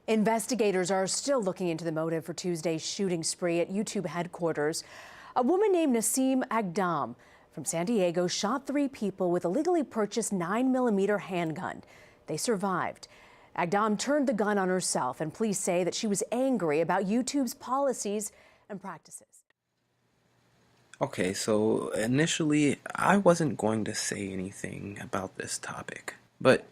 Investigators are still looking into the motive for Tuesday's shooting spree at YouTube headquarters. A woman named Nasim Agdam from San Diego shot 3 people with a legally purchased 9mm handgun. They survived. Agdam turned the gun on herself, and police say that she was angry about YouTube's policies and practices. Okay, so initially I wasn't going to say anything about this topic. But,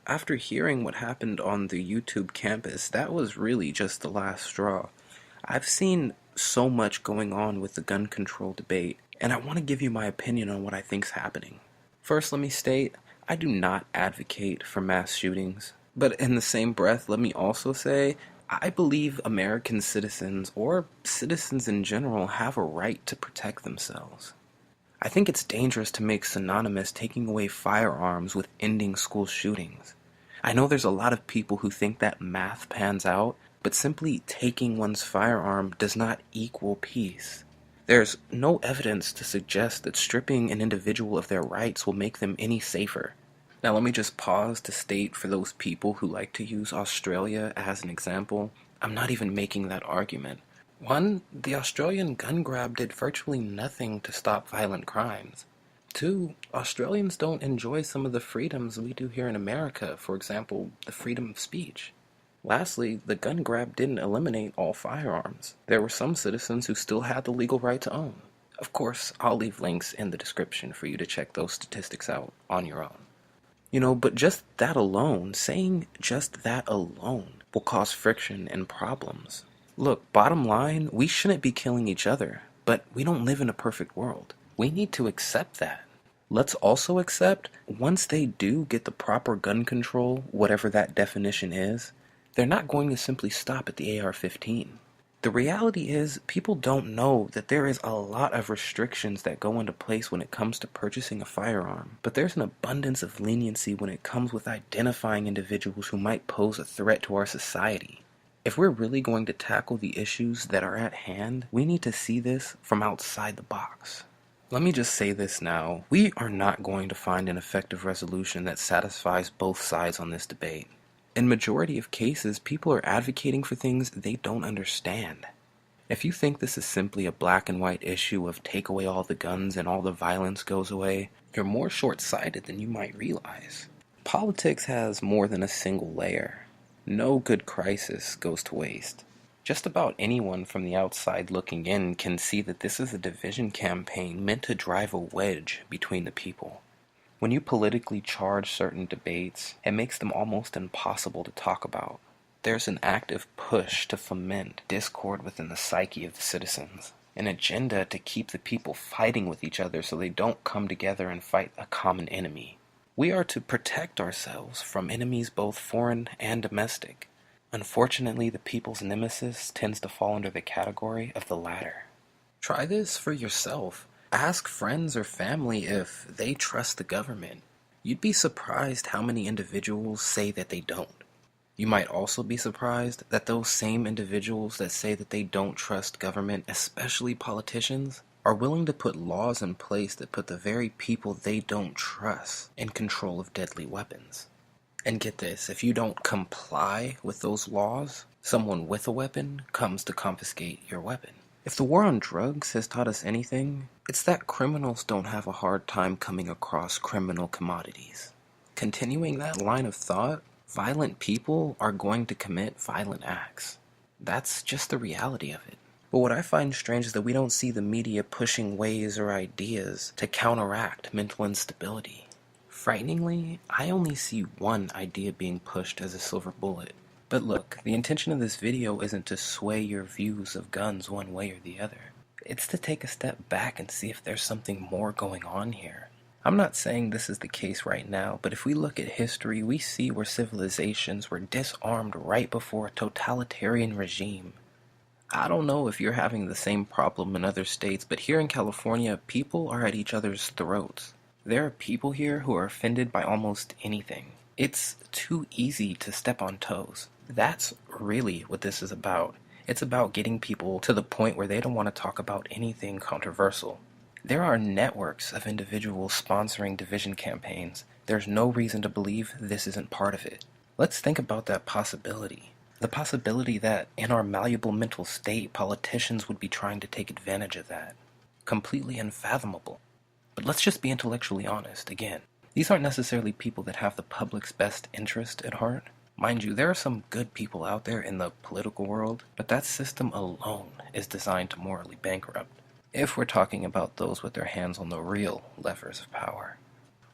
after hearing what happened on the YouTube campus, that was really just the last straw. I've seen so much going on with the gun control debate, and I want to give you my opinion on what I think's happening. First, let me state, I do not advocate for mass shootings. But in the same breath, let me also say, I believe American citizens, or citizens in general, have a right to protect themselves. I think it's dangerous to make synonymous taking away firearms with ending school shootings. I know there's a lot of people who think that math pans out, but simply taking one's firearm does not equal peace. There's no evidence to suggest that stripping an individual of their rights will make them any safer. Now let me just pause to state for those people who like to use Australia as an example, I'm not even making that argument. 1, the Australian gun grab did virtually nothing to stop violent crimes. 2, Australians don't enjoy some of the freedoms we do here in America, for example, the freedom of speech. Lastly, the gun grab didn't eliminate all firearms. There were some citizens who still had the legal right to own. Of course, I'll leave links in the description for you to check those statistics out on your own. But just that alone, saying just that alone, will cause friction and problems. Look, bottom line, we shouldn't be killing each other, but we don't live in a perfect world. We need to accept that. Let's also accept, once they do get the proper gun control, whatever that definition is, they're not going to simply stop at the AR-15. The reality is, people don't know that there is a lot of restrictions that go into place when it comes to purchasing a firearm, but there's an abundance of leniency when it comes with identifying individuals who might pose a threat to our society. If we're really going to tackle the issues that are at hand, we need to see this from outside the box. Let me just say this now, we are not going to find an effective resolution that satisfies both sides on this debate. In majority of cases, people are advocating for things they don't understand. If you think this is simply a black and white issue of take away all the guns and all the violence goes away, you're more short-sighted than you might realize. Politics has more than a single layer. No good crisis goes to waste. Just about anyone from the outside looking in can see that this is a division campaign meant to drive a wedge between the people. When you politically charge certain debates, it makes them almost impossible to talk about. There's an active push to foment discord within the psyche of the citizens, an agenda to keep the people fighting with each other so they don't come together and fight a common enemy. We are to protect ourselves from enemies both foreign and domestic. Unfortunately, the people's nemesis tends to fall under the category of the latter. Try this for yourself. Ask friends or family if they trust the government. You'd be surprised how many individuals say that they don't. You might also be surprised that those same individuals that say that they don't trust government, especially politicians, are willing to put laws in place that put the very people they don't trust in control of deadly weapons. And get this, if you don't comply with those laws, someone with a weapon comes to confiscate your weapon. If the war on drugs has taught us anything, it's that criminals don't have a hard time coming across criminal commodities. Continuing that line of thought, violent people are going to commit violent acts. That's just the reality of it. But what I find strange is that we don't see the media pushing ways or ideas to counteract mental instability. Frighteningly, I only see one idea being pushed as a silver bullet. But look, the intention of this video isn't to sway your views of guns one way or the other. It's to take a step back and see if there's something more going on here. I'm not saying this is the case right now, but if we look at history, we see where civilizations were disarmed right before a totalitarian regime. I don't know if you're having the same problem in other states, but here in California, people are at each other's throats. There are people here who are offended by almost anything. It's too easy to step on toes. That's really what this is about. It's about getting people to the point where they don't want to talk about anything controversial. There are networks of individuals sponsoring division campaigns. There's no reason to believe this isn't part of it. Let's think about that possibility. The possibility that, in our malleable mental state, politicians would be trying to take advantage of that. Completely unfathomable. But let's just be intellectually honest, again. These aren't necessarily people that have the public's best interest at heart. Mind you, there are some good people out there in the political world, but that system alone is designed to morally bankrupt. If we're talking about those with their hands on the real levers of power.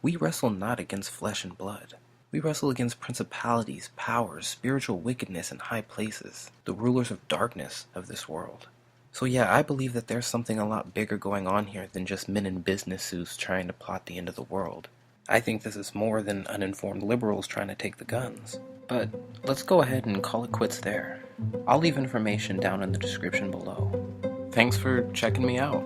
We wrestle not against flesh and blood. We wrestle against principalities, powers, spiritual wickedness in high places, the rulers of darkness of this world. So yeah, I believe that there's something a lot bigger going on here than just men in business suits trying to plot the end of the world. I think this is more than uninformed liberals trying to take the guns. But let's go ahead and call it quits there. I'll leave information down in the description below. Thanks for checking me out.